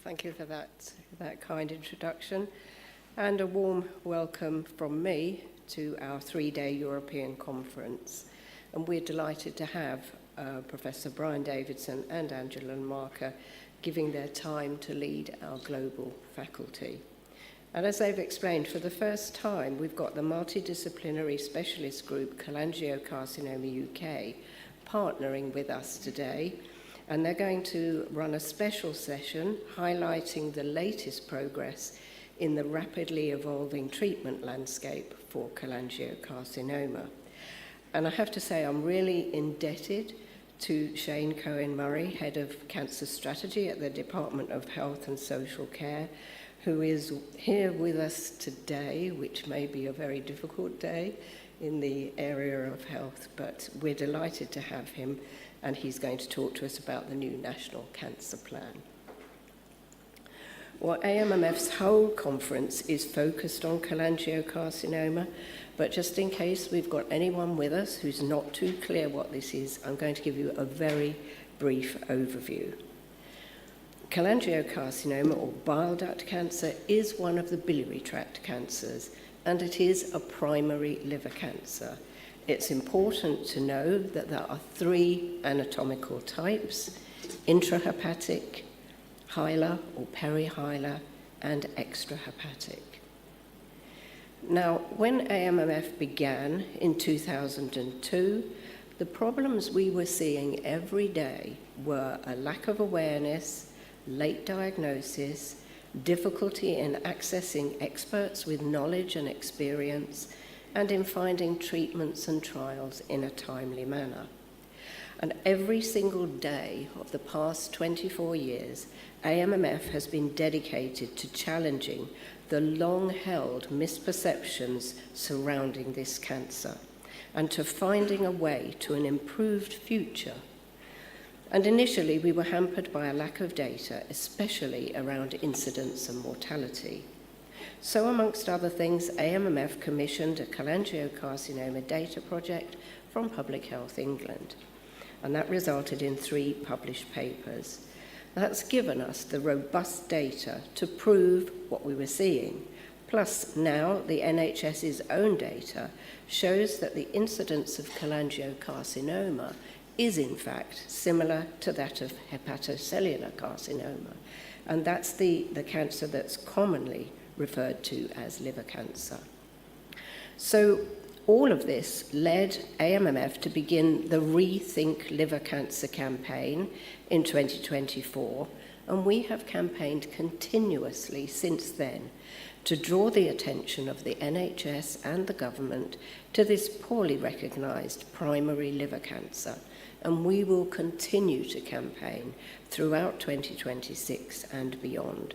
Thank you for that kind introduction, and a warm welcome from me to our three-day European conference. And we're delighted to have Professor Brian Davidson and Angela Marker giving their time to lead our global faculty. And as they've explained, for the first time, we've got the multidisciplinary specialist group Cholangiocarcinoma UK partnering with us today. And they're going to run a special session highlighting the latest progress in the rapidly evolving treatment landscape for cholangiocarcinoma. And I have to say, I'm really indebted to Shane Cohen-Murray, Head of Cancer Strategy at the Department of Health and Social Care, who is here with us today, which may be a very difficult day in the area of health, but we're delighted to have him, and he's going to talk to us about the new National Cancer Plan. Well, AMMF's whole conference is focused on cholangiocarcinoma, but just in case we've got anyone with us who's not too clear what this is, I'm going to give you a very brief overview. Cholangiocarcinoma, or bile duct cancer, is one of the biliary tract cancers, and it is a primary liver cancer. It's important to know that there are three anatomical types: intrahepatic, hilar or perihilar, and extrahepatic. Now, when AMMF began in 2002, the problems we were seeing every day were a lack of awareness, late diagnosis, difficulty in accessing experts with knowledge and experience, and in finding treatments and trials in a timely manner. And every single day of the past 24 years, AMMF has been dedicated to challenging the long-held misperceptions surrounding this cancer and to finding a way to an improved future. And initially, we were hampered by a lack of data, especially around incidence and mortality. So, amongst other things, AMMF commissioned a cholangiocarcinoma data project from Public Health England, and that resulted in 3 published papers. That's given us the robust data to prove what we were seeing. Plus, now the NHS's own data shows that the incidence of cholangiocarcinoma is in fact similar to that of hepatocellular carcinoma, and that's the cancer that's commonly referred to as liver cancer. So all of this led AMMF to begin the Rethink Liver Cancer campaign in 2024, and we have campaigned continuously since then to draw the attention of the NHS and the government to this poorly recognised primary liver cancer, and we will continue to campaign throughout 2026 and beyond.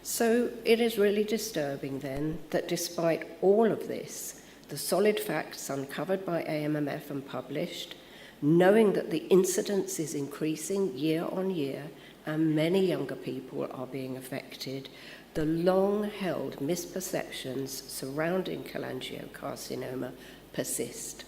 So it is really disturbing then that despite all of this, the solid facts uncovered by AMMF and published, knowing that the incidence is increasing year on year and many younger people are being affected, the long-held misperceptions surrounding cholangiocarcinoma persist.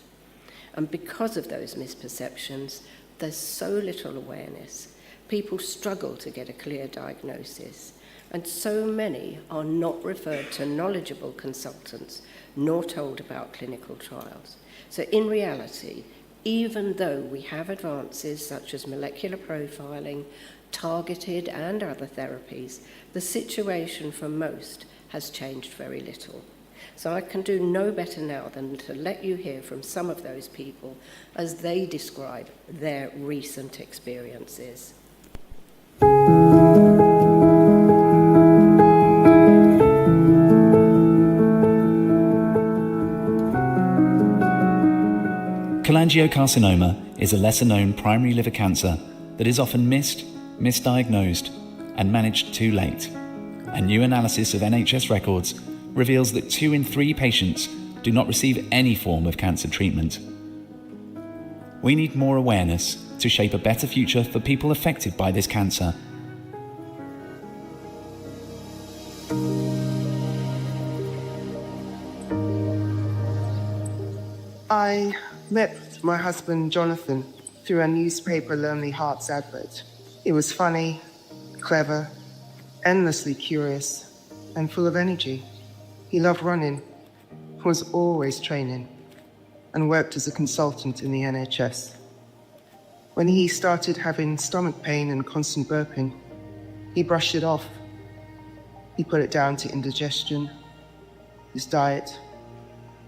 And because of those misperceptions, there's so little awareness. People struggle to get a clear diagnosis, and so many are not referred to knowledgeable consultants nor told about clinical trials. So in reality, even though we have advances such as molecular profiling, targeted and other therapies, the situation for most has changed very little. So I can do no better now than to let you hear from some of those people as they describe their recent experiences. Cholangiocarcinoma is a lesser-known primary liver cancer that is often missed, misdiagnosed, and managed too late. A new analysis of NHS records reveals that 2 in 3 patients do not receive any form of cancer treatment. We need more awareness to shape a better future for people affected by this cancer. I met my husband Jonathan through a newspaper Lonely Hearts advert. It was funny, clever, endlessly curious and full of energy. He loved running, was always training, and worked as a consultant in the NHS. When he started having stomach pain and constant burping, he brushed it off. He put it down to indigestion, his diet,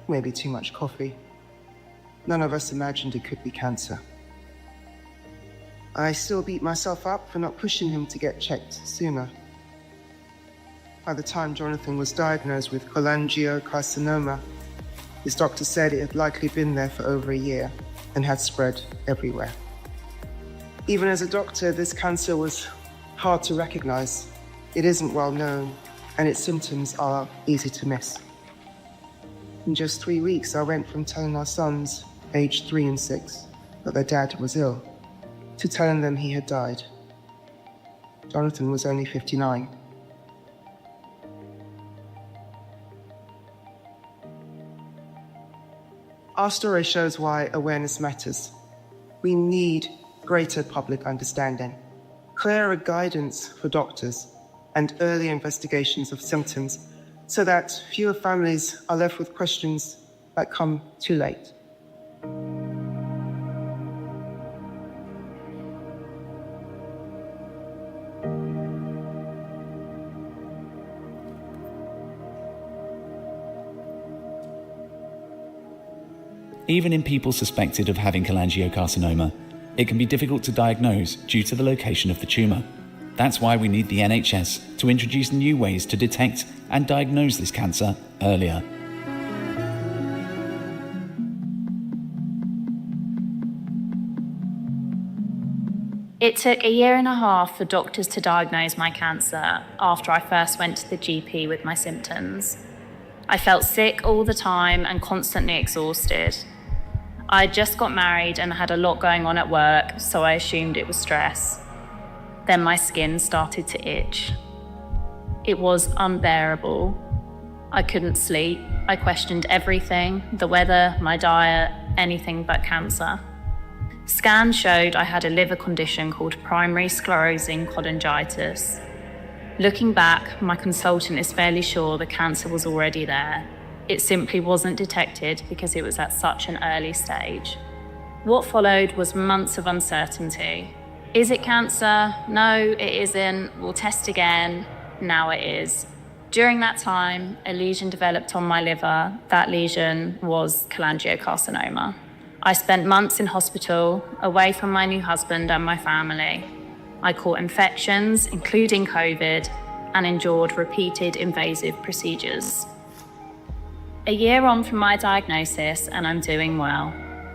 maybe too much coffee. None of us imagined it could be cancer. I still beat myself up for not pushing him to get checked sooner. By the time Jonathan was diagnosed with cholangiocarcinoma, his doctor said it had likely been there for over a year and had spread everywhere. Even as a doctor, this cancer was hard to recognize. It isn't well known, and its symptoms are easy to miss. In just 3 weeks, I went from telling our sons, aged 3 and 6, that their dad was ill, to telling them he had died. Jonathan was only 59. Our story shows why awareness matters. We need greater public understanding, clearer guidance for doctors, and early investigations of symptoms so that fewer families are left with questions that come too late. Even in people suspected of having cholangiocarcinoma, it can be difficult to diagnose due to the location of the tumour. That's why we need the NHS to introduce new ways to detect and diagnose this cancer earlier. It took a year and a half for doctors to diagnose my cancer after I first went to the GP with my symptoms. I felt sick all the time and constantly exhausted. I had just got married and had a lot going on at work, so I assumed it was stress. Then my skin started to itch. It was unbearable. I couldn't sleep. I questioned everything, the weather, my diet, anything but cancer. Scans showed I had a liver condition called primary sclerosing cholangitis. Looking back, my consultant is fairly sure the cancer was already there. It simply wasn't detected because it was at such an early stage. What followed was months of uncertainty. Is it cancer? No, it isn't. We'll test again. Now it is. During that time, a lesion developed on my liver. That lesion was cholangiocarcinoma. I spent months in hospital, away from my new husband and my family. I caught infections, including COVID, and endured repeated invasive procedures. A year on from my diagnosis, and I'm doing well.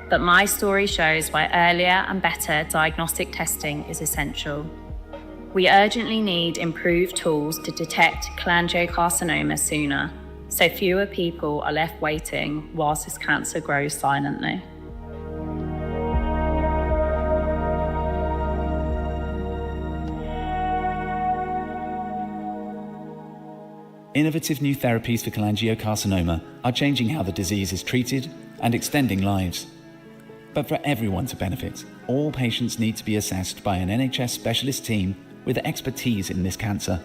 But my story shows why earlier and better diagnostic testing is essential. We urgently need improved tools to detect cholangiocarcinoma sooner, so fewer people are left waiting whilst this cancer grows silently. Innovative new therapies for cholangiocarcinoma are changing how the disease is treated and extending lives. But for everyone to benefit, all patients need to be assessed by an NHS specialist team with expertise in this cancer.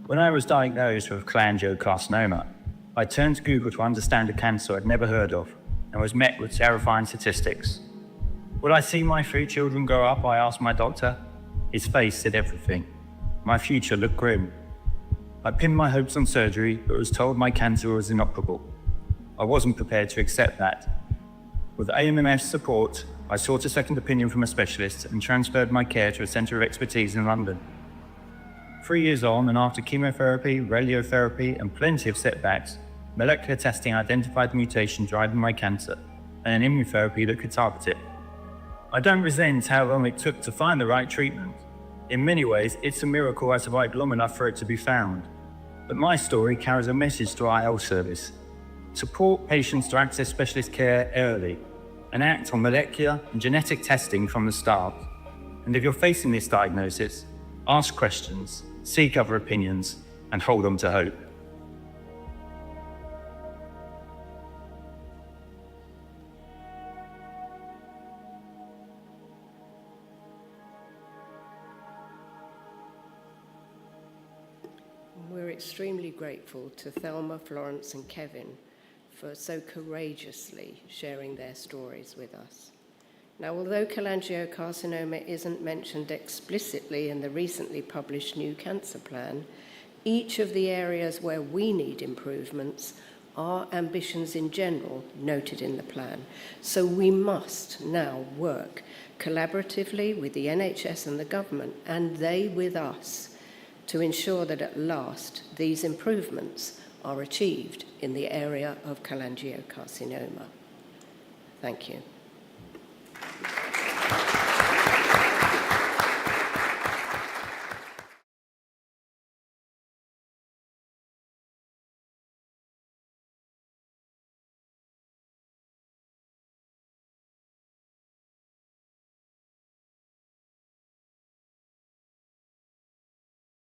When I was diagnosed with cholangiocarcinoma, I turned to Google to understand a cancer I'd never heard of and was met with terrifying statistics. Would I see my 3 children grow up? I asked my doctor. His face said everything. My future looked grim. I pinned my hopes on surgery, but was told my cancer was inoperable. I wasn't prepared to accept that. With AMMF's support, I sought a second opinion from a specialist and transferred my care to a centre of expertise in London. 3 years on, and after chemotherapy, radiotherapy, and plenty of setbacks, molecular testing identified the mutation driving my cancer and an immunotherapy that could target it. I don't resent how long it took to find the right treatment. In many ways, it's a miracle I survived long enough for it to be found. But my story carries a message to our health service. Support patients to access specialist care early and act on molecular and genetic testing from the start. And if you're facing this diagnosis, ask questions, seek other opinions, and hold on to hope. extremely grateful to Thelma, Florence and Kevin for so courageously sharing their stories with us. Now, although cholangiocarcinoma isn't mentioned explicitly in the recently published new cancer plan, each of the areas where we need improvements are ambitions in general noted in the plan. So we must now work collaboratively with the NHS and the government, and they with us, to ensure that at last these improvements are achieved in the area of cholangiocarcinoma. Thank you.